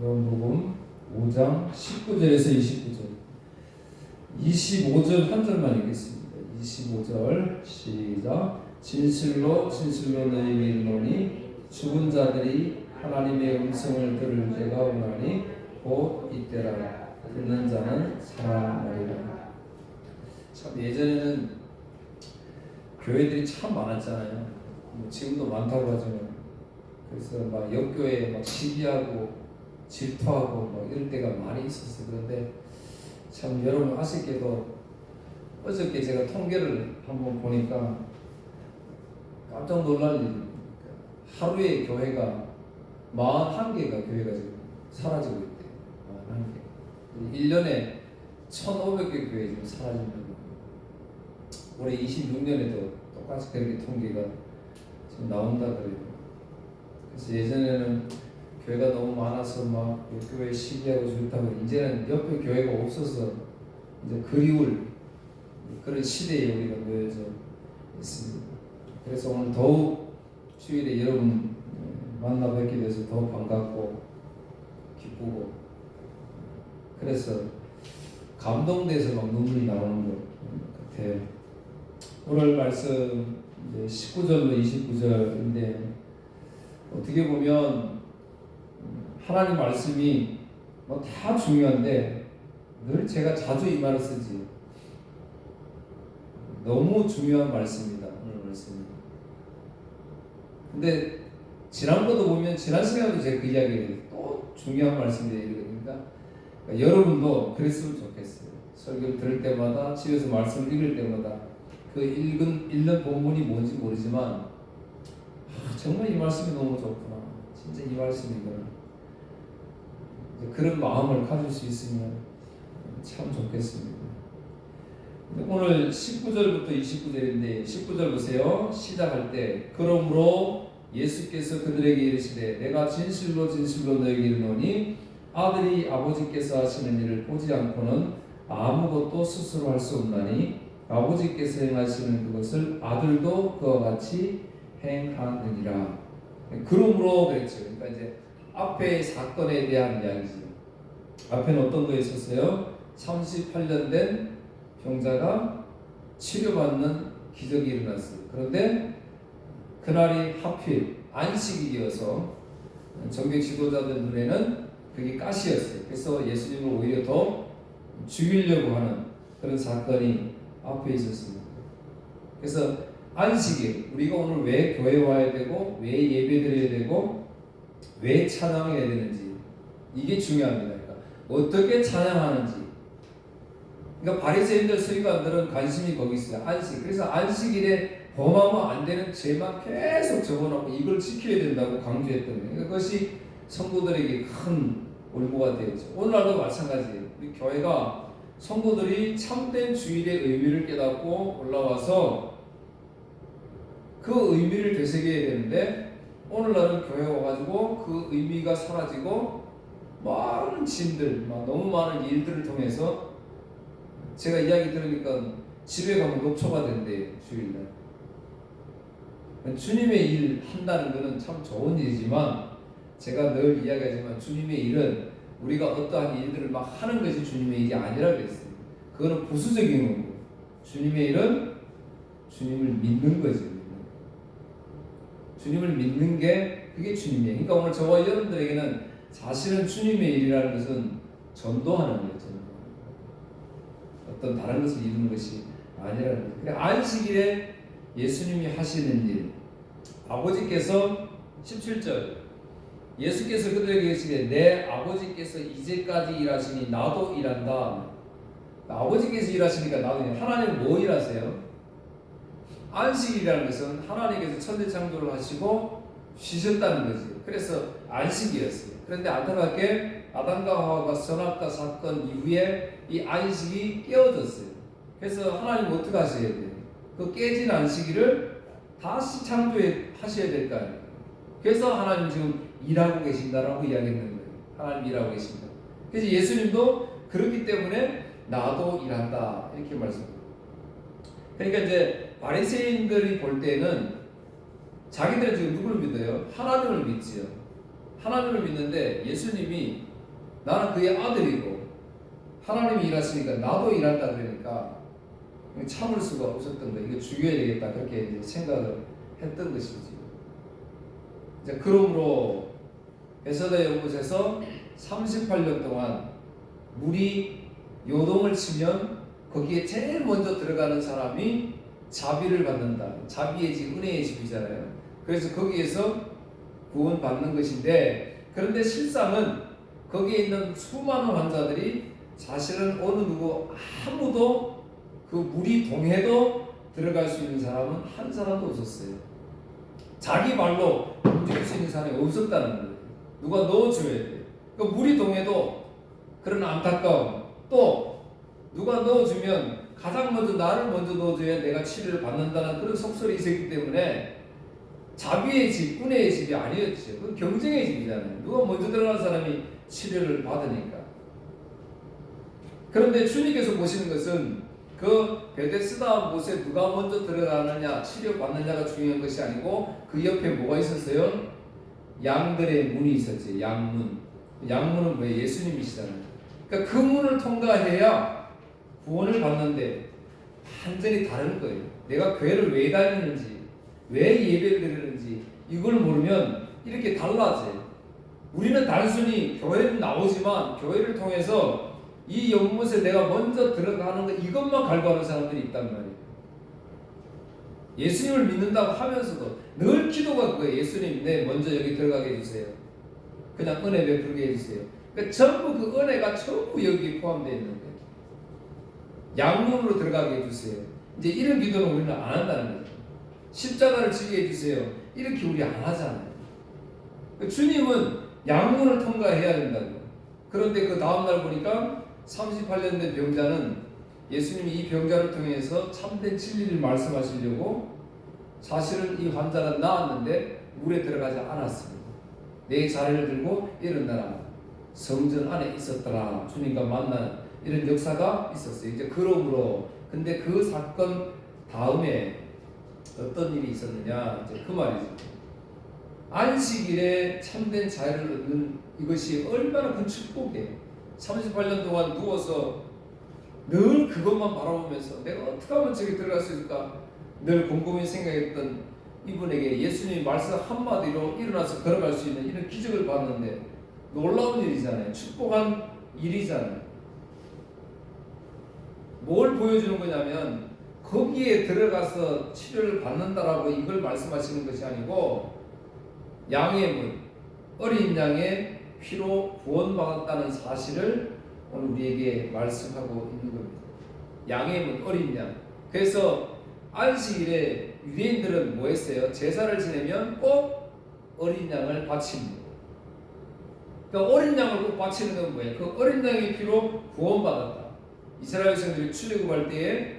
요한복음 5장 19절에서 29절. 25절 한 절만 읽겠습니다. 25절 시작. 진실로 진실로 너희에게 이르노니 죽은 자들이 하나님의 음성을 들을 때가 오나니 곧 이때라. 듣는 자는 살아나리라. 참 예전에는 교회들이 참 많았잖아요. 지금도 많다고 하지만, 그래서 막 옆교회에 막 시기하고 질투하고 막 이럴 때가 많이 있었어요. 그런데 참 여러분 아쉽게도 어저께 제가 통계를 한번 보니까 깜짝 놀랄 일입니다. 하루에 교회가 41개가 교회가 지금 사라지고 있대요. 41개. 1년에 1,500개 교회 지금 사라진다고. 올해 26년에도 똑같이 그렇게 통계가 지금 나온다 그래요. 그래서 예전에는 교회가 너무 많아서 막 교회 시기하고 좋다고, 이제는 옆에 교회가 없어서 이제 그리울 그런 시대에 우리가 놓여져 있습니다. 그래서 오늘 더욱 주일에 여러분 만나 뵙게 돼서 더 반갑고 기쁘고, 그래서 감동돼서 막 눈물이 나오는 것 같아요. 오늘 말씀 19절로 29절인데, 어떻게 보면 하나님 말씀이 뭐 다 중요한데 늘 제가 자주 이 말을 쓰지. 너무 중요한 말씀입니다. 오늘 말씀이. 근데 지난번도 보면, 지난 시간에도 제가 그 이야기를 또 중요한 말씀이에요. 그러니까 여러분도 그랬으면 좋겠어요. 설교를 들을 때마다, 집에서 말씀을 읽을 때마다 그 읽는 본문이 뭔지 모르지만 정말 이 말씀이 너무 좋구나. 진짜 이 말씀이구나. 그런 마음을 가질 수 있으면 참 좋겠습니다. 오늘 19절부터 29절인데, 19절 보세요. 시작할 때 그러므로 예수께서 그들에게 이르시되 내가 진실로 진실로 너희에게 이르노니 아들이 아버지께서 하시는 일을 보지 않고는 아무것도 스스로 할 수 없나니 아버지께서 행하시는 그것을 아들도 그와 같이 행하느니라. 그러므로 그랬죠. 그러니까 이제 앞에 사건에 대한 이야기죠. 앞에는 어떤 거 있었어요? 38년 된 병자가 치료받는 기적이 일어났어요. 그런데 그날이 하필 안식일이어서 정교 지도자들 눈에는 그게 가시였어요. 그래서 예수님을 오히려 더 죽이려고 하는 그런 사건이 앞에 있었습니다. 그래서 안식일, 우리가 오늘 왜 교회 와야 되고, 왜 예배 드려야 되고, 왜 찬양해야 되는지, 이게 중요합니다. 그러니까 어떻게 찬양하는지. 그러니까 바리새인들 서기관들은 관심이 거기 있어요. 안식. 그래서 안식일에 범하면 안 되는 죄만 계속 적어놓고 이걸 지켜야 된다고 강조했던 거예요. 그러니까 그것이 성도들에게 큰 올무가 되었죠. 오늘날도 마찬가지예요. 우리 교회가 성도들이 참된 주일의 의미를 깨닫고 올라와서 그 의미를 되새겨야 되는데, 오늘날은 교회 와가지고 그 의미가 사라지고 많은 짐들, 너무 많은 일들을 통해서, 제가 이야기 들으니까 집에 가면 녹초가 된대요. 주일날. 주님의 일 한다는 것은 참 좋은 일이지만, 제가 늘 이야기하지만 주님의 일은 우리가 어떠한 일들을 막 하는 것이 주님의 일이 아니라 그랬어요. 그거는 부수적인 거고, 주님의 일은 주님을 믿는 거죠. 주님을 믿는 게 그게 주님이에요. 그러니까 오늘 저와 여러분들에게는 사실은 주님의 일이라는 것은 전도하는 거예요. 어떤 다른 것을 이루는 것이 아니라는 거예요. 그러니까 안식일에 예수님이 하시는 일, 아버지께서 17절 예수께서 그들에게 이르시되 내 아버지께서 이제까지 일하시니 나도 일한다. 아버지께서 일하시니까 나도 일한다. 하나님은 뭐 일하세요? 안식이라는 것은 하나님께서 천지 창조를 하시고 쉬셨다는 거지. 그래서 안식이었어요. 그런데 안타깝게 아담과 하와가 선악과 사건 이후에 이 안식이 깨어졌어요. 그래서 하나님 어떻게 하셔야 돼요? 그 깨진 안식일을 다시 창조하셔야 될 거 아니에요. 그래서 하나님 지금 일하고 계신다라고 이야기했는 거예요. 하나님 일하고 계신다. 그래서 예수님도 그렇기 때문에 나도 일한다 이렇게 말씀합니다. 그러니까 이제 바리새인들이 볼 때는 자기들은 지금 누구를 믿어요? 하나님을 믿지요. 하나님을 믿는데 예수님이 나는 그의 아들이고 하나님이 일하시니까 나도 일한다 그러니까 참을 수가 없었던 거예요. 이거 죽여야 되겠다 그렇게 이제 생각을 했던 것이지. 이제 그러므로 베세다 연못에서 38년 동안 물이 요동을 치면 거기에 제일 먼저 들어가는 사람이 자비를 받는다. 자비의 집, 은혜의 집이잖아요. 그래서 거기에서 구원받는 것인데, 그런데 실상은 거기에 있는 수많은 환자들이 사실은 어느 누구 아무도 그 물이 동해도 들어갈 수 있는 사람은 한 사람도 없었어요. 자기 발로 움직일 수 있는 사람이 없었다는 거예요. 누가 넣어줘야 돼요. 그 물이 동해도 그런 안타까움, 또 누가 넣어주면 가장 먼저 나를 먼저 넣어줘야 내가 치료를 받는다는 그런 속설이 있었기 때문에 자비의 집, 은혜의 집이 아니었죠. 그건 경쟁의 집이잖아요. 누가 먼저 들어간 사람이 치료를 받으니까. 그런데 주님께서 보시는 것은 그 베데스다 못에 누가 먼저 들어가느냐, 치료받느냐가 중요한 것이 아니고 그 옆에 뭐가 있었어요? 양들의 문이 있었지. 양문. 양문은 뭐예요? 예수님이시잖아요. 그러니까 그 문을 통과해야 구원을 받는데 완전히 다른 거예요. 내가 교회를 왜 다니는지, 왜 예배를 드리는지 이걸 모르면 이렇게 달라져요. 우리는 단순히 교회는 나오지만 교회를 통해서 이 연못에 내가 먼저 들어가는 거 이것만 갈구하는 사람들이 있단 말이에요. 예수님을 믿는다고 하면서도 늘 기도가 그거예요. 예수님, 내 먼저 여기 들어가게 해주세요. 그냥 은혜 베풀게 해주세요. 그러니까 전부 그 은혜가 전부 여기에 포함되어 있는 거예요. 양문으로 들어가게 해주세요. 이제 이런 기도는 우리는 안 한다는 거죠. 십자가를 지게 해주세요. 이렇게 우리 안 하잖아요. 주님은 양문을 통과해야 된다고. 그런데 그 다음날 보니까 38년 된 병자는 예수님이 이 병자를 통해서 참된 진리를 말씀하시려고 사실은 이 환자는 나았는데 물에 들어가지 않았습니다. 내 자리를 들고 일어나라. 성전 안에 있었더라. 주님과 만나는 이런 역사가 있었어요. 이제 그러므로 근데 그 사건 다음에 어떤 일이 있었느냐, 이제 그 말이죠. 안식일에 참된 자유를 얻는 이것이 얼마나 큰 축복이에요. 38년 동안 누워서 늘 그것만 바라보면서 내가 어떻게 하면 저기 들어갈 수 있을까 늘 곰곰이 생각했던 이분에게 예수님이 말씀 한마디로 일어나서 걸어갈 수 있는 이런 기적을 봤는데 놀라운 일이잖아요. 축복한 일이잖아요. 뭘 보여주는 거냐면 거기에 들어가서 치료를 받는다라고 이걸 말씀하시는 것이 아니고 양의 문, 어린 양의 피로 구원받았다는 사실을 오늘 우리에게 말씀하고 있는 겁니다. 양의 문, 어린 양. 그래서 안식일에 유대인들은 뭐 했어요? 제사를 지내면 꼭 어린 양을 바칩니다. 그 어린 양을 꼭 바치는 건 뭐예요? 그 어린 양의 피로 구원받았다. 이스라엘 백성들이 출애굽할 때에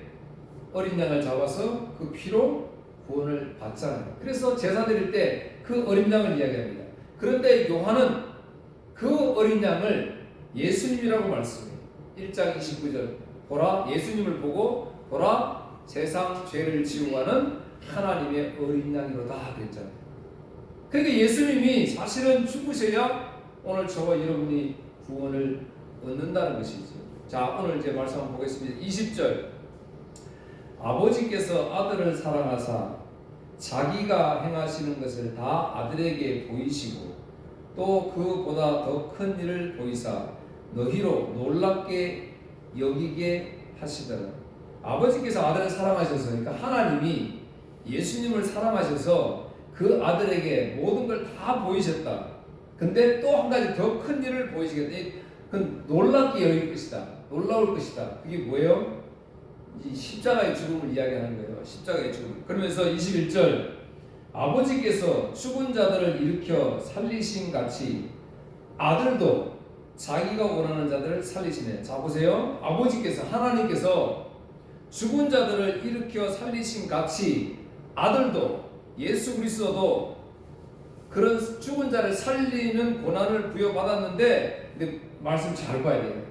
어린 양을 잡아서 그 피로 구원을 받잖아요. 그래서 제사 드릴 때 그 어린 양을 이야기합니다. 그런데 요한은 그 어린 양을 예수님이라고 말씀해요. 1장 29절 보라 예수님을 보고 보라 세상 죄를 지우고 가는 하나님의 어린 양이로다 그랬잖아요. 그러니까 예수님이 사실은 죽으셔야 오늘 저와 여러분이 구원을 얻는다는 것이죠. 자, 오늘 이제 말씀 한번 보겠습니다. 20절 아버지께서 아들을 사랑하사 자기가 행하시는 것을 다 아들에게 보이시고 또 그보다 더 큰 일을 보이사 너희로 놀랍게 여기게 하시더라. 아버지께서 아들을 사랑하셔서, 그러니까 하나님이 예수님을 사랑하셔서 그 아들에게 모든 걸 다 보이셨다. 근데 또 한 가지 더 큰 일을 보이시겠다. 그건 놀랍게 여길 것이다. 놀라울 것이다. 그게 뭐예요? 이 십자가의 죽음을 이야기하는 거예요. 십자가의 죽음. 그러면서 21절 아버지께서 죽은 자들을 일으켜 살리신 같이 아들도 자기가 원하는 자들을 살리시네. 자 보세요. 아버지께서 하나님께서 죽은 자들을 일으켜 살리신 같이 아들도 예수 그리스도도 그런 죽은 자를 살리는 고난을 부여받았는데 근데 말씀 잘 봐야 돼요.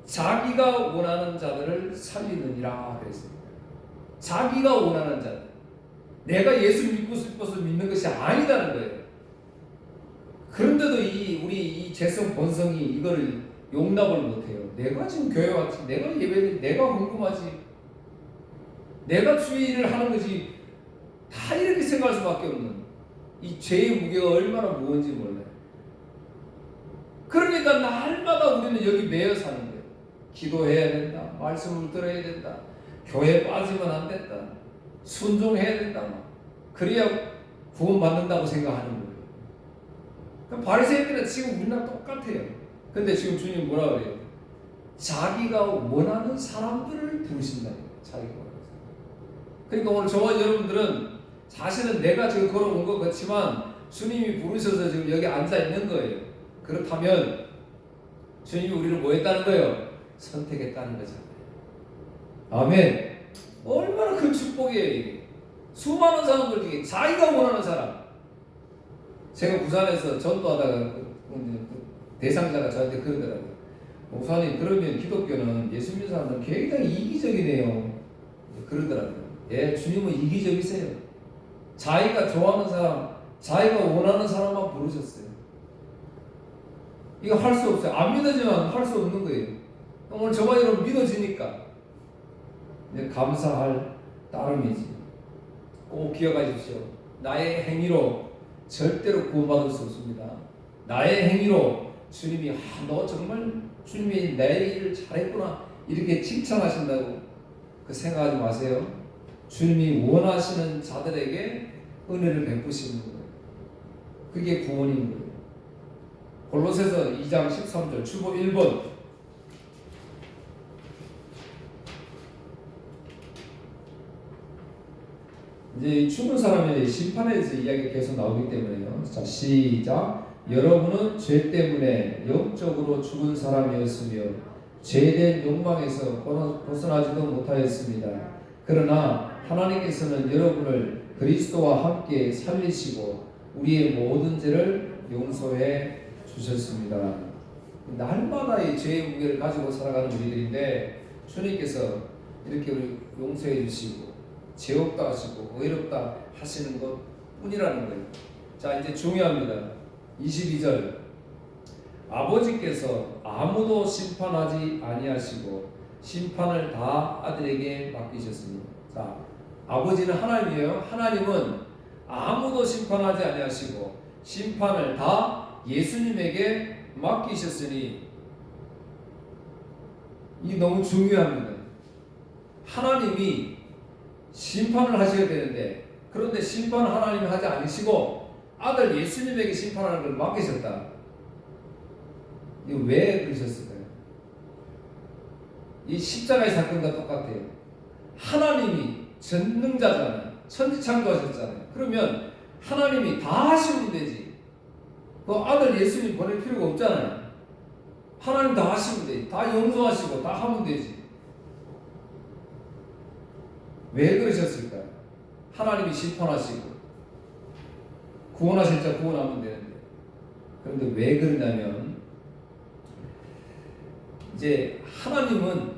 자기가 원하는 자들을 살리느니라 그랬습니다. 자기가 원하는 자들. 내가 예수 믿고 싶어서 믿는 것이 아니다는 거예요. 그런데도 우리 이 죄성 본성이 이거를 용납을 못해요. 내가 지금 교회 왔지, 내가 예배를, 내가 궁금하지, 내가 주의를 하는 것이 다 이렇게 생각할 수밖에 없는 이 죄의 무게가 얼마나 무거운지 몰라요. 그러니까 날마다 우리는 여기 매여 사는 거예요. 기도해야 된다, 말씀을 들어야 된다, 교회 빠지면 안 된다, 순종해야 된다, 그래야 구원받는다고 생각하는 거예요. 그럼 바리새인들은 지금 우리랑 똑같아요. 근데 지금 주님 뭐라 그래요? 자기가 원하는 사람들을 부르신다는 거예요. 자기가 원하는 사람. 그러니까 오늘 저와 여러분들은 사실은 내가 지금 걸어온 것 같지만 주님이 부르셔서 지금 여기 앉아 있는 거예요. 그렇다면 주님이 우리를 뭐 했다는 거예요? 선택했다는 거잖아요. 아멘. 얼마나 큰 축복이에요 이게. 수많은 사람들 중에 자기가 원하는 사람. 제가 부산에서 전도하다가 대상자가 저한테 그러더라고요. 목사님, 그러면 기독교는 예수 믿는 사람들은 굉장히 이기적이네요. 그러더라고요. 예, 주님은 이기적이세요. 자기가 좋아하는 사람, 자기가 원하는 사람만 부르셨어요. 이거 할 수 없어요. 안 믿어지면 할 수 없는 거예요. 오늘 저와 여러분 믿어지니까 감사할 따름이지. 꼭 기억하십시오. 나의 행위로 절대로 구원받을 수 없습니다. 나의 행위로 주님이 너 정말 주님이 내 일을 잘했구나 이렇게 칭찬하신다고 그 생각하지 마세요. 주님이 원하시는 자들에게 은혜를 베푸시는 거예요. 그게 구원인 거예요. 골로새서 2장 13절 주보 1번. 이제 죽은 사람의 심판에 대해서 이야기가 계속 나오기 때문에요. 자, 시작. 여러분은 죄 때문에 영적으로 죽은 사람이었으며 죄된 욕망에서 벗어나지도 못하였습니다. 그러나 하나님께서는 여러분을 그리스도와 함께 살리시고 우리의 모든 죄를 용서해 주셨습니다. 날마다 이 죄의 무게를 가지고 살아가는 우리들인데 주님께서 이렇게 우리 용서해 주시고 죄 없다 하시고 의롭다 하시는 것 뿐이라는 거예요. 자, 이제 중요합니다. 22절. 아버지께서 아무도 심판하지 아니하시고 심판을 다 아들에게 맡기셨습니다. 자, 아버지는 하나님이에요. 하나님은 아무도 심판하지 아니하시고 심판을 다 예수님에게 맡기셨으니 이게 너무 중요합니다. 하나님이 심판을 하셔야 되는데 그런데 심판을 하나님이 하지 않으시고 아들 예수님에게 심판하는 걸 맡기셨다. 이거 왜 그러셨을까요? 이 십자가의 사건과 똑같아요. 하나님이 전능자잖아요. 천지창조하셨잖아요. 그러면 하나님이 다 하시면 되지. 그 아들 예수님 보낼 필요가 없잖아요. 하나님 다 하시면 되지. 다 용서하시고 다 하면 되지. 왜 그러셨을까요? 하나님이 심판하시고 구원하실 자 구원하면 되는데. 그런데 왜 그러냐면 이제 하나님은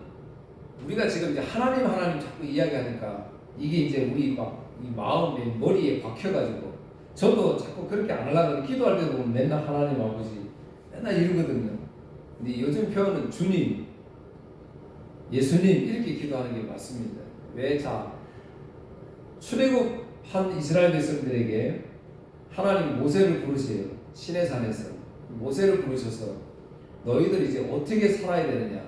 우리가 지금 이제 하나님 자꾸 이야기하니까 이게 이제 우리 막 이 마음에 머리에 박혀가지고 저도 자꾸 그렇게 안 하려고 기도할 때도 보면 맨날 하나님 아버지 맨날 이러거든요. 근데 요즘 표현은 주님, 예수님 이렇게 기도하는 게 맞습니다. 왜? 자, 출애굽한 이스라엘 백성들에게 하나님 모세를 부르세요. 시내산에서 모세를 부르셔서 너희들 이제 어떻게 살아야 되느냐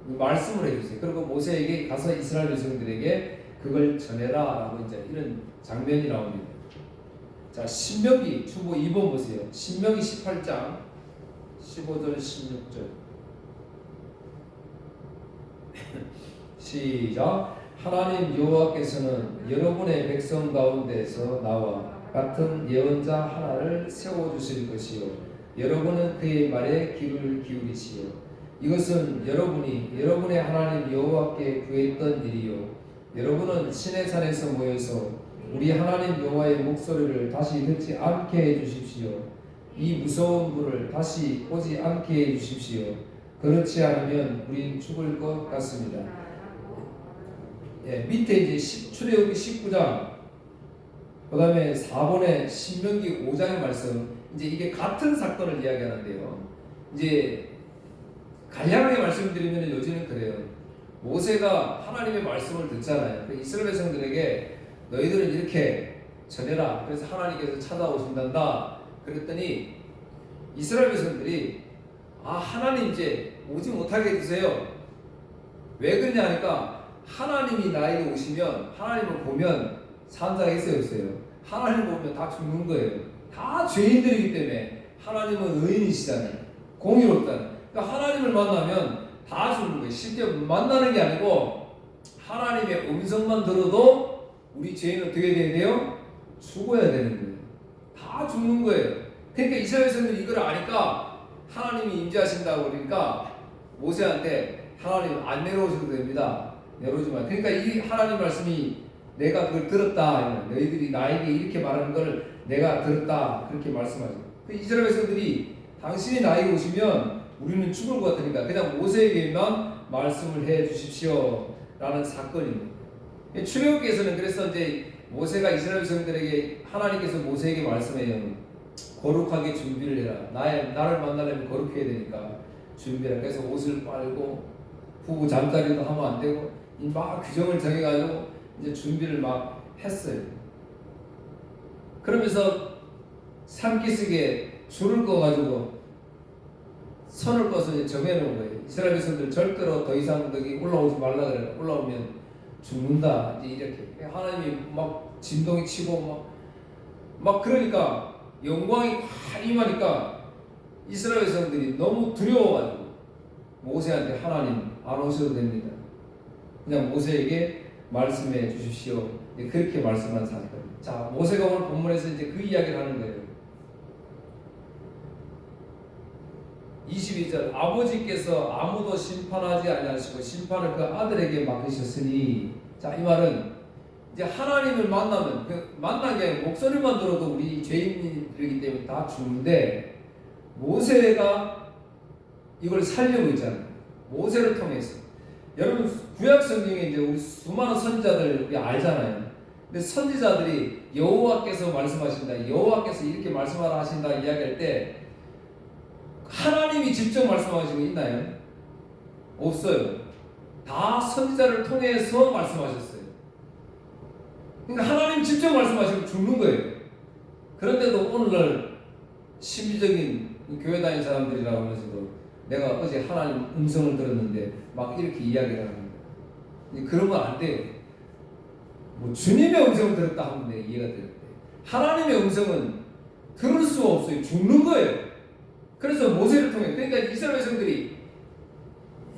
말씀을 해주세요. 그리고 모세에게 가서 이스라엘 백성들에게 그걸 전해라 라고 이제 이런 장면이 나옵니다. 자, 신명기 주보 2번 보세요. 신명기 18장 15절 16절 시작. 하나님 여호와께서는 여러분의 백성 가운데서 나와 같은 예언자 하나를 세워주실 것이요 여러분은 그의 말에 귀를 기울이시오. 이것은 여러분이 여러분의 하나님 여호와께 구했던 일이요 여러분은 시내산에서 모여서 우리 하나님 여호와의 목소리를 다시 듣지 않게 해주십시오. 이 무서운 불을 다시 오지 않게 해주십시오. 그렇지 않으면 우린 죽을 것 같습니다. 예, 밑에 이제 출애굽기 19장 그 다음에 4번에 신명기 5장의 말씀, 이제 이게 같은 사건을 이야기하는데요. 이제 간략하게 말씀드리면 요즘은 그래요. 모세가 하나님의 말씀을 듣잖아요. 그 이스라엘 백성들에게 너희들은 이렇게 전해라. 그래서 하나님께서 찾아오신단다. 그랬더니 이스라엘 백성들이 하나님 이제 오지 못하게 해주세요. 왜 그러냐 하니까 하나님이 나에게 오시면 하나님을 보면 사는 자가 있어요 없어요? 하나님을 보면 다 죽는 거예요. 다 죄인들이기 때문에 하나님은 의인이시잖아요. 공의롭다는. 그러니까 하나님을 만나면 다 죽는 거예요. 실제 만나는 게 아니고 하나님의 음성만 들어도 우리 죄인은 어떻게 돼야 돼요? 죽어야 되는 거예요. 다 죽는 거예요. 그러니까 이스라엘 백성들이 이걸 아니까 하나님이 임재하신다고 그러니까 모세한테 하나님 안 내려오셔도 됩니다. 내려오지 마. 그러니까 이 하나님 말씀이 내가 그걸 들었다. 너희들이 나에게 이렇게 말하는 걸 내가 들었다. 그렇게 말씀하죠. 그 이스라엘 백성들이 당신이 나에게 오시면 우리는 죽을 것 같으니까 그냥 모세에게만 말씀을 해 주십시오. 라는 사건입니다. 출애굽기에서는 그래서 이제 모세가 이스라엘 백성들에게 하나님께서 모세에게 말씀해요. 거룩하게 준비를 해라. 나를 만나려면 거룩해야 되니까 준비해라. 그래서 옷을 빨고 부부 잠자리도 하면 안 되고 막 규정을 정해가지고 이제 준비를 막 했어요. 그러면서 산기슭에 줄을 꺼가지고 선을 꺼서 이제 정해놓은 거예요. 이스라엘 백성들 절대로 더 이상 여기 올라오지 말라 그래요. 올라오면 죽는다. 이제 이렇게 하나님이 막 진동이 치고 막 그러니까 영광이 확 임하니까 이스라엘 백성들이 너무 두려워가지고 모세한테 하나님 안 오셔도 됩니다. 그냥 모세에게 말씀해 주십시오. 그렇게 말씀한 사건. 자, 모세가 오늘 본문에서 이제 그 이야기를 하는 거예요. 22절 아버지께서 아무도 심판하지 아니하시고 심판을 그 아들에게 맡기셨으니 자, 이 말은 이제 하나님을 만나면 만난 게 아니라 목소리만 들어도 우리 죄인들이기 때문에 다 죽는데 모세가 이걸 살려고 있잖아요. 모세를 통해서. 여러분 구약 성경에 이제 우리 수많은 선지자들 우리 알잖아요. 근데 선지자들이 여호와께서 말씀하신다, 여호와께서 이렇게 말씀하라 하신다 이야기할 때 하나님이 직접 말씀하신 거 있나요? 없어요. 다 선지자를 통해서 말씀하셨어요. 그러니까 하나님 직접 말씀하시면 죽는 거예요. 그런데도 오늘날 심리적인 교회 다니는 사람들이라고 하면서도 내가 어제 하나님 음성을 들었는데 막 이렇게 이야기를 합니다. 그러면 안 돼요. 뭐 주님의 음성을 들었다 하면 내가 이해가 되는데 하나님의 음성은 들을 수가 없어요. 죽는 거예요. 그래서 모세를 통해 그러니까 이스라엘 백성들이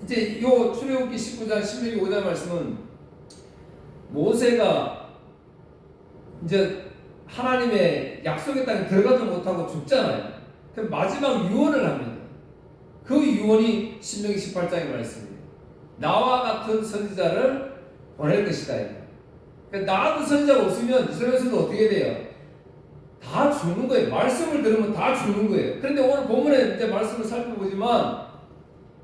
이제 요 출애굽기 19장 16절 5절 말씀은 모세가 이제 하나님의 약속의 땅에 들어가지 못하고 죽잖아요. 그럼 마지막 유언을 합니다. 그 유언이 신명기 18장의 말씀이에요. 나와 같은 선지자를 보낼 것이다. 그러니까 나 같은 선지자가 없으면 이스라엘에서도 어떻게 돼요? 다 죽는 거예요. 말씀을 들으면 다 죽는 거예요. 그런데 오늘 본문에 이제 말씀을 살펴보지만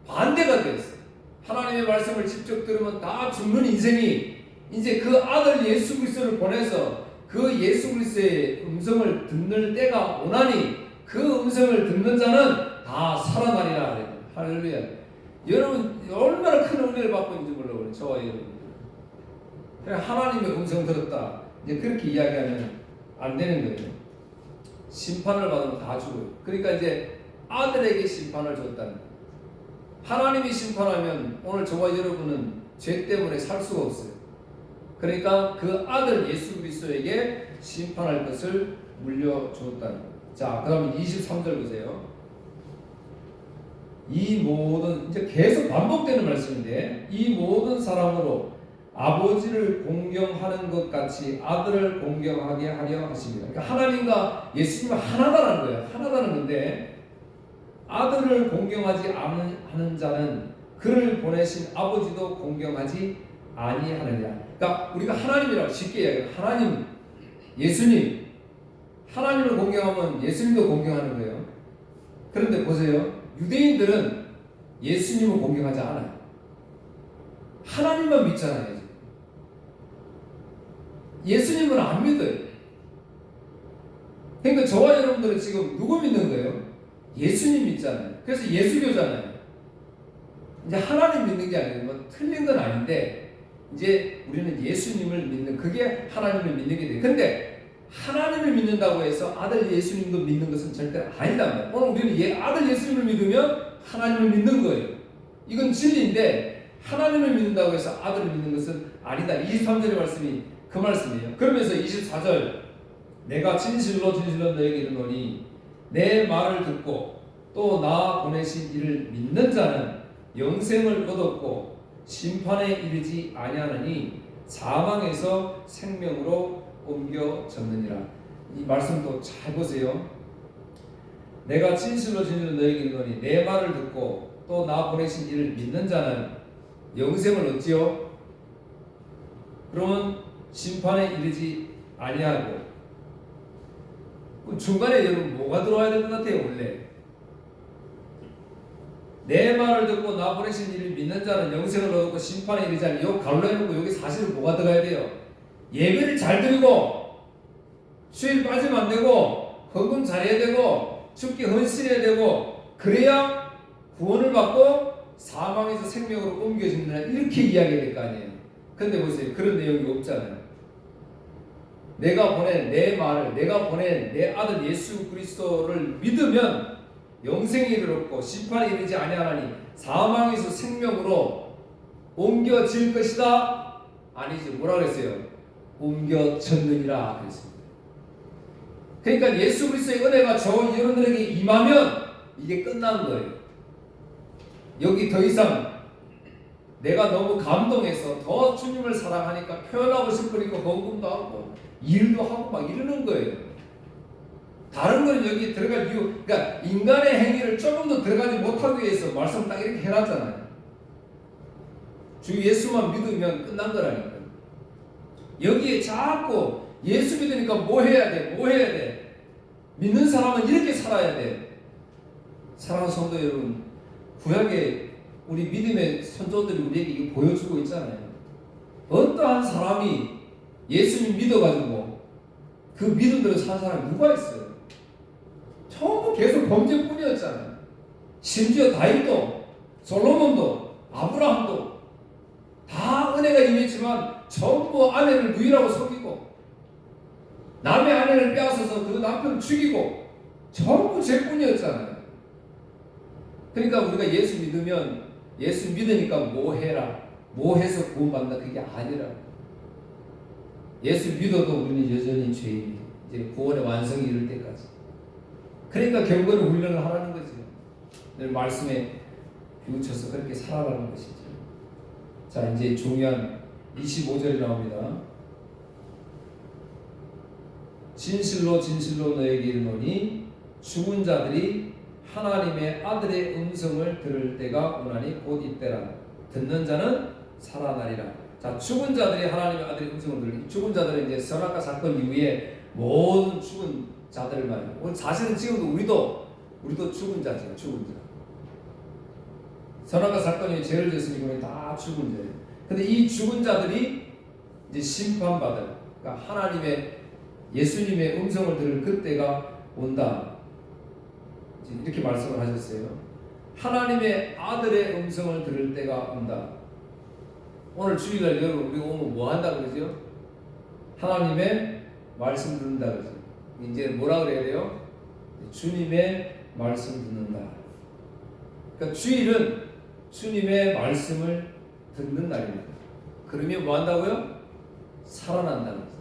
반대가 되었어요. 하나님의 말씀을 직접 들으면 다 죽는 인생이 이제 그 아들 예수 그리스도를 보내서 그 예수 그리스도의 음성을 듣는 때가 오나니 그 음성을 듣는 자는 다 살아나리라. 할렐루야. 여러분 얼마나 큰 은혜를 받고 있는지 몰라요. 저와 여러분. 하나님의 음성 들었다. 이제 그렇게 이야기하면 안 되는 거예요. 심판을 받으면 다 죽어요. 그러니까 이제 아들에게 심판을 줬다는 거예요. 하나님이 심판하면 오늘 저와 여러분은 죄 때문에 살 수가 없어요. 그러니까 그 아들 예수 그리스도에게 심판할 것을 물려주었다는 거예요. 자, 그 다음에 23절 보세요. 이 모든 이제 계속 반복되는 말씀인데 이 모든 사람으로 아버지를 공경하는 것 같이 아들을 공경하게 하려 하십니다. 그러니까 하나님과 예수님은 하나다라는 거예요. 하나다는 건데 아들을 공경하지 않는 자는 그를 보내신 아버지도 공경하지 아니하느냐. 그러니까 우리가 하나님이라고 쉽게 이야기해요. 하나님, 예수님, 하나님을 공경하면 예수님도 공경하는 거예요. 그런데 보세요. 유대인들은 예수님을 공경하지 않아요. 하나님만 믿잖아요. 예수님은 안 믿어요. 그러니까 저와 여러분들은 지금 누구 믿는 거예요? 예수님 믿잖아요. 그래서 예수교잖아요. 이제 하나님 믿는 게 아니고 뭐 틀린 건 아닌데 이제 우리는 예수님을 믿는, 그게 하나님을 믿는 게 돼요. 근데 하나님을 믿는다고 해서 아들 예수님도 믿는 것은 절대 아니다. 오늘 우리는 아들 예수님을 믿으면 하나님을 믿는 거예요. 이건 진리인데 하나님을 믿는다고 해서 아들을 믿는 것은 아니다. 23절의 말씀이 그 말씀이에요. 그러면서 24절, 내가 진실로 진실로 너에게 이르노니 내 말을 듣고 또 나 보내신 이를 믿는 자는 영생을 얻었고 심판에 이르지 아니하느니 사망에서 생명으로 옮겨졌느니라. 이 말씀도 잘 보세요. 내가 진실로 진실로 너에게 이르노니 내 말을 듣고 또 나 보내신 이를 믿는 자는 영생을 얻지요. 그러면 심판에 이르지 아니하고, 중간에 여러분 뭐가 들어와야 될 것 같아요? 원래 내 말을 듣고 나 보내신 이를 믿는 자는 영생을 얻고 심판에 이르지 아니하니, 여기 갈로 해놓고 여기 사실은 뭐가 들어가야 돼요? 예배를 잘 드리고 수일 빠지면 안 되고 헌금 잘해야 되고 죽게 헌신해야 되고 그래야 구원을 받고 사망에서 생명으로 옮겨진다, 이렇게 이야기해야 될 거 아니에요. 근데 보세요, 그런 내용이 없잖아요. 내가 보낸 내 말을, 내가 보낸 내 아들 예수 그리스도를 믿으면 영생에 이르렀고 심판에 이르지 아니하나니 사망에서 생명으로 옮겨질 것이다. 아니죠. 뭐라 그랬어요? 옮겨졌느니라 그랬습니다. 그러니까 예수 그리스도의 은혜가 저 여러분들에게 임하면 이게 끝난 거예요. 여기 더 이상 내가 너무 감동해서 더 주님을 사랑하니까 표현하고 싶으니까 헌금도 하고 일도 하고 막 이러는 거예요. 다른 거는 여기 들어갈 이유, 그러니까 인간의 행위를 조금 더 들어가지 못하기 위해서 말씀 딱 이렇게 해놨잖아요. 주 예수만 믿으면 끝난 거라니까. 여기에 자꾸 예수 믿으니까 뭐 해야 돼? 뭐 해야 돼? 믿는 사람은 이렇게 살아야 돼. 사랑하는 성도 여러분, 구약의 우리 믿음의 선조들이 우리에게 이거 보여주고 있잖아요. 어떠한 사람이 예수님 믿어가지고 그 믿음대로 사는 사람이 누가 있어요? 전부 계속 범죄뿐이었잖아요. 심지어 다윗도, 솔로몬도, 아브라함도 다 은혜가 임했지만 전부 아내를 누이라고 속이고 남의 아내를 빼앗아서 그 남편을 죽이고 전부 죄뿐이었잖아요. 그러니까 우리가 예수 믿으면 예수 믿으니까 뭐 해라, 뭐 해서 구원받는다, 그게 아니라 예수 믿어도 우리는 여전히 죄인이에요. 이제 구원의 완성이 이룰 때까지. 그러니까 경건의 훈련을 하라는 거죠. 늘 말씀에 비우쳐서 그렇게 살아가는 것이죠. 자, 이제 중요한 25절이 나옵니다. 진실로 진실로 너에게 이르노니 죽은 자들이 하나님의 아들의 음성을 들을 때가 오나니 곧 이때라. 듣는 자는 살아나리라. 자, 죽은 자들이 하나님의 아들의 음성을 들으니, 죽은 자들은 이제 선악과 사건 이후에 모든 죽은 자들을 말해요. 사실은 지금도 우리도 죽은 자죠. 죽은 자. 선악과 사건이 죄를 졌으니 우리 다 죽은 자예요. 근데 이 죽은 자들이 이제 심판받을, 그러니까 하나님의 예수님의 음성을 들을 그때가 온다. 이렇게 말씀을 하셨어요. 하나님의 아들의 음성을 들을 때가 온다. 오늘 주일날 여러분 우리가 오면 뭐 한다 그러죠? 하나님의 말씀 듣는다 그러죠. 이제 뭐라 그래야 돼요? 주님의 말씀 듣는다. 그러니까 주일은 주님의 말씀을 듣는 날입니다. 그러면 뭐 한다고요? 살아난다는 거죠.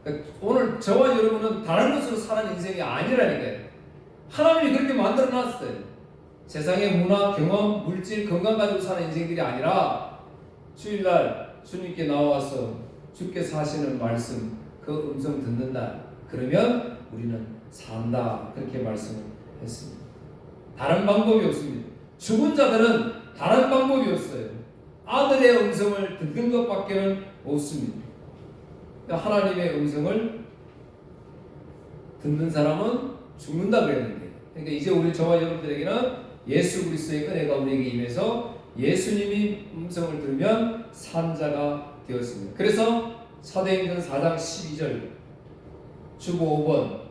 그러니까 오늘 저와 여러분은 다른 것으로 사는 인생이 아니라니까요. 하나님이 그렇게 만들어 놨어요. 세상의 문화, 경험, 물질, 건강 가지고 사는 인생들이 아니라 주일날 주님께 나와서 주께서 하시는 말씀, 그 음성 듣는 날, 그러면 우리는 산다. 그렇게 말씀을 했습니다. 다른 방법이 없습니다. 죽은 자들은 다른 방법이 없어요. 아들의 음성을 듣는 것밖에는 없습니다. 하나님의 음성을 듣는 사람은 죽는다 그랬는데, 그러니까 이제 우리 저와 여러분들에게는 예수 그리스도의 은혜가 우리에게 임해서 예수님이 음성을 들으면 산 자가 되었습니다. 그래서 사도행전 4장 12절 주보 5번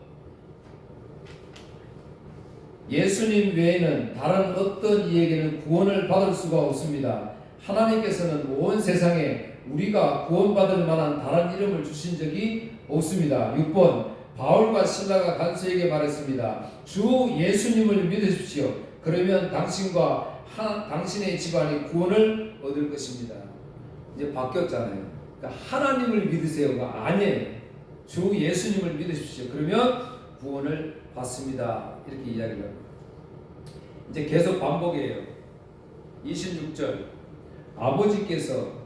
예수님 외에는 다른 어떤 이에게는 구원을 받을 수가 없습니다. 하나님께서는 온 세상에 우리가 구원받을 만한 다른 이름을 주신 적이 없습니다. 6번 바울과 실라가 간수에게 말했습니다. 주 예수님을 믿으십시오. 그러면 당신과 당신의 집안이 구원을 얻을 것입니다. 이제 바뀌었잖아요. 그러니까 하나님을 믿으세요가 아니에요. 주 예수님을 믿으십시오. 그러면 구원을 받습니다. 이렇게 이야기를 합니다. 이제 계속 반복이에요. 26절 아버지께서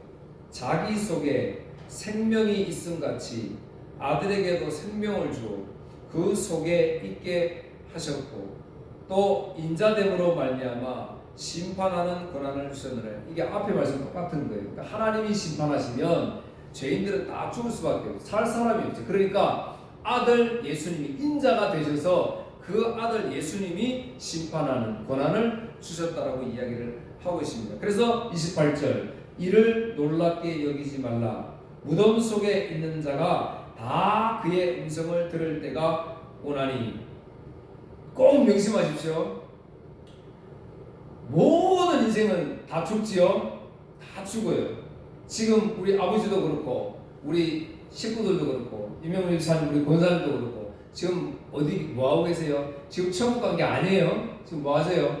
자기 속에 생명이 있음 같이 아들에게도 생명을 주어 그 속에 있게 하셨고 또 인자됨으로 말미암아 심판하는 권한을 주셨느니라. 이게 앞에 말씀 똑같은 거예요. 그러니까 하나님이 심판하시면 죄인들은 다 죽을 수밖에 없어요. 살 사람이 없죠. 그러니까 아들 예수님이 인자가 되셔서 그 아들 예수님이 심판하는 권한을 주셨다라고 이야기를 하고 있습니다. 그래서 28절 이를 놀랍게 여기지 말라. 무덤 속에 있는 자가 다 그의 음성을 들을 때가 오나니. 꼭 명심하십시오. 모든 인생은 다 죽지요. 다 죽어요. 지금 우리 아버지도 그렇고 우리 식구들도 그렇고 이명훈 집사님 우리 권사님도 그렇고 지금 어디 뭐하고 계세요? 지금 천국 간 게 아니에요. 지금 뭐 하세요?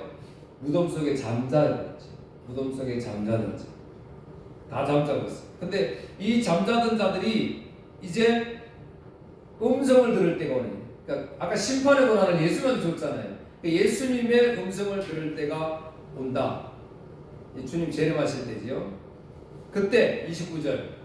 무덤 속에 잠자든지 무덤 속에 잠자든지 다 잠자고 있어요. 근데 이 잠자던 자들이 이제 음성을 들을 때가 오네. 그러니까 아까 심판의 권한을 예수님한테 줬잖아요. 예수님의 음성을 들을 때가 온다. 주님 재림하실 때지요. 그때 29절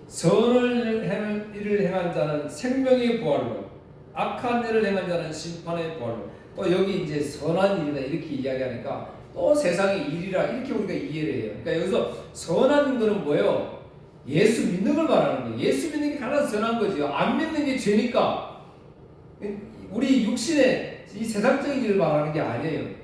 선을 일을 행한 자는 생명의 부활로 악한 일을 행한 자는 심판의 부활로. 또 여기 이제 선한 일이다 이렇게 이야기하니까 또 세상의 일이라 이렇게 우리가 이해를 해요. 그러니까 여기서 선한 거는 뭐예요? 예수 믿는 걸 말하는 거예요. 예수 믿는 게 가장 선한 거죠. 안 믿는 게 죄니까. 우리 육신의 이 세상적인 일을 말하는 게 아니에요.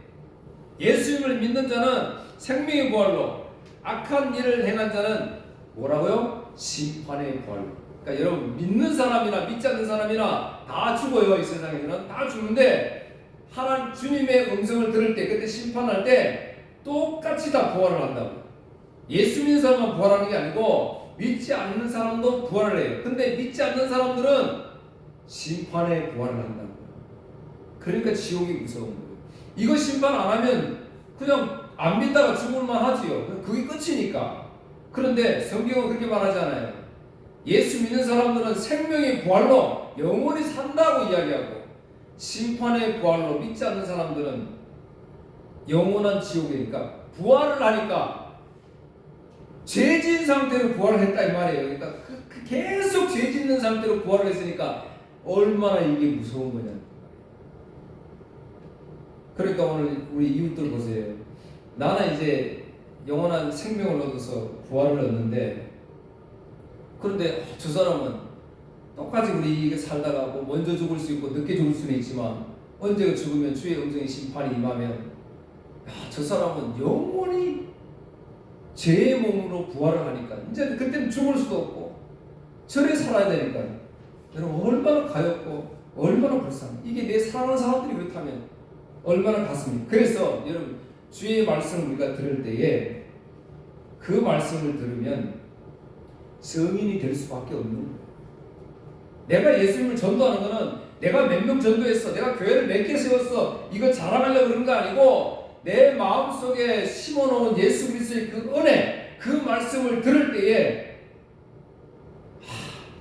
예수님을 믿는 자는 생명의 부활로, 악한 일을 행한 자는 뭐라고요? 심판의 부활로. 그러니까 여러분 믿는 사람이나 믿지 않는 사람이나 다 죽어요. 이 세상에는 다 죽는데 하나님 주님의 음성을 들을 때 그때 심판할 때 똑같이 다 부활을 한다고. 예수 믿는 사람만 부활하는 게 아니고 믿지 않는 사람도 부활을 해요. 근데 믿지 않는 사람들은 심판에 부활을 한다는 거예요. 그러니까 지옥이 무서운 거예요. 이거 심판 안 하면 그냥 안 믿다가 죽을만 하지요. 그게 끝이니까. 그런데 성경은 그렇게 말하지 않아요. 예수 믿는 사람들은 생명의 부활로 영원히 산다고 이야기하고 심판의 부활로 믿지 않는 사람들은 영원한 지옥이니까 부활을 하니까 죄진 상태로 부활을 했다 이 말이에요. 그러니까 계속 죄 짓는 상태로 부활을 했으니까 얼마나 이게 무서운 거냐. 그러니까 오늘 우리 이웃들 보세요. 나는 이제 영원한 생명을 얻어서 부활을 얻는데 그런데 저 사람은 똑같이 우리 살다가 뭐 먼저 죽을 수 있고 늦게 죽을 수는 있지만 언제가 죽으면 주의 음성의 심판이 임하면 저 사람은 영원히 죄의 몸으로 부활을 하니까 이제 그때는 죽을 수도 없고 절에 살아야 되니까 여러분 얼마나 가엽고 얼마나 불쌍해. 이게 내 사랑하는 사람들이 그렇다면 얼마나 가슴이. 그래서 여러분 주의 말씀을 우리가 들을 때에 그 말씀을 들으면 성인이 될 수밖에 없는 거예요. 내가 예수님을 전도하는 거는 내가 몇 명 전도했어, 내가 교회를 몇 개 세웠어 이거 자랑하려고 그런 거 아니고 내 마음속에 심어놓은 예수 그리스도의 그 은혜, 그 말씀을 들을 때에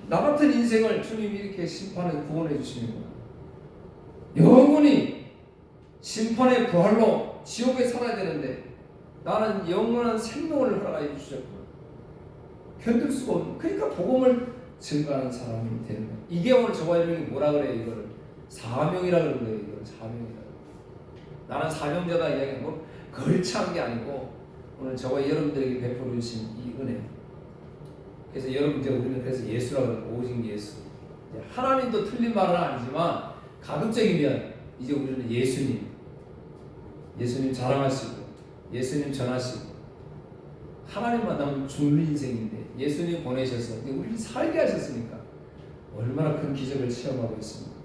나 같은 인생을 주님이 이렇게 심판에 구원해 주시는구나. 영원히 심판의 부활로 지옥에 살아야 되는데 나는 영원한 생명을 허락해 주셨구나. 견딜 수가 없는. 그러니까 복음을 증거하는 사람이 되는 거예요. 이게 오늘 저와 여러분이 뭐라 그래요? 이거를 사명이라고 그러는 거예요. 이걸 사명이라고. 나는 사명자다 이야기하는 거 걸창한 게 아니고 오늘 저와 여러분들에게 베풀어 주신 이 은혜. 그래서 여러분 이제 우리는 그래서 예수라고 그러고 오직 예수. 하나님도 틀린 말은 아니지만 가급적이면 이제 우리는 예수님 자랑하시고 예수님 전하시고 하나님 만나면 죽는 인생인데 예수님 보내셔서 우리를 살게 하셨으니까 얼마나 큰 기적을 체험하고 있습니다.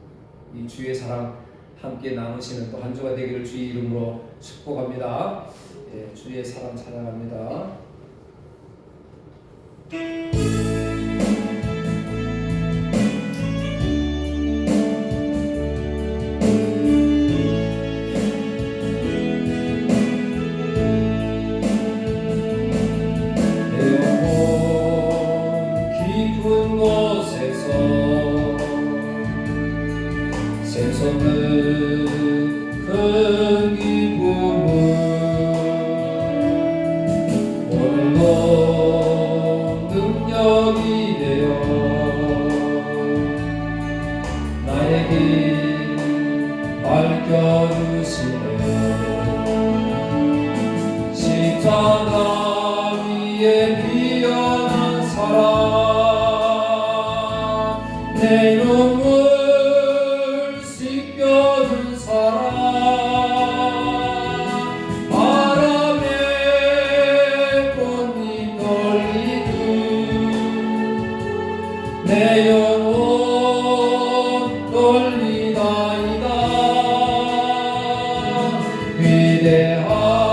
이 주의 사랑 함께 나누시는 또 한 주가 되기를 주의 이름으로 축복합니다. 예, 주의 사랑 찬양합니다. 샘솟는 큰 기쁨은 오늘도 능력이 되어 나의 길 밝혀주시네. 십자가 위에 피어난 사랑 내 눈물 씻겨준 사랑 바람에 꽃잎 떨리듯 내 영혼 떨리나이다. 위대한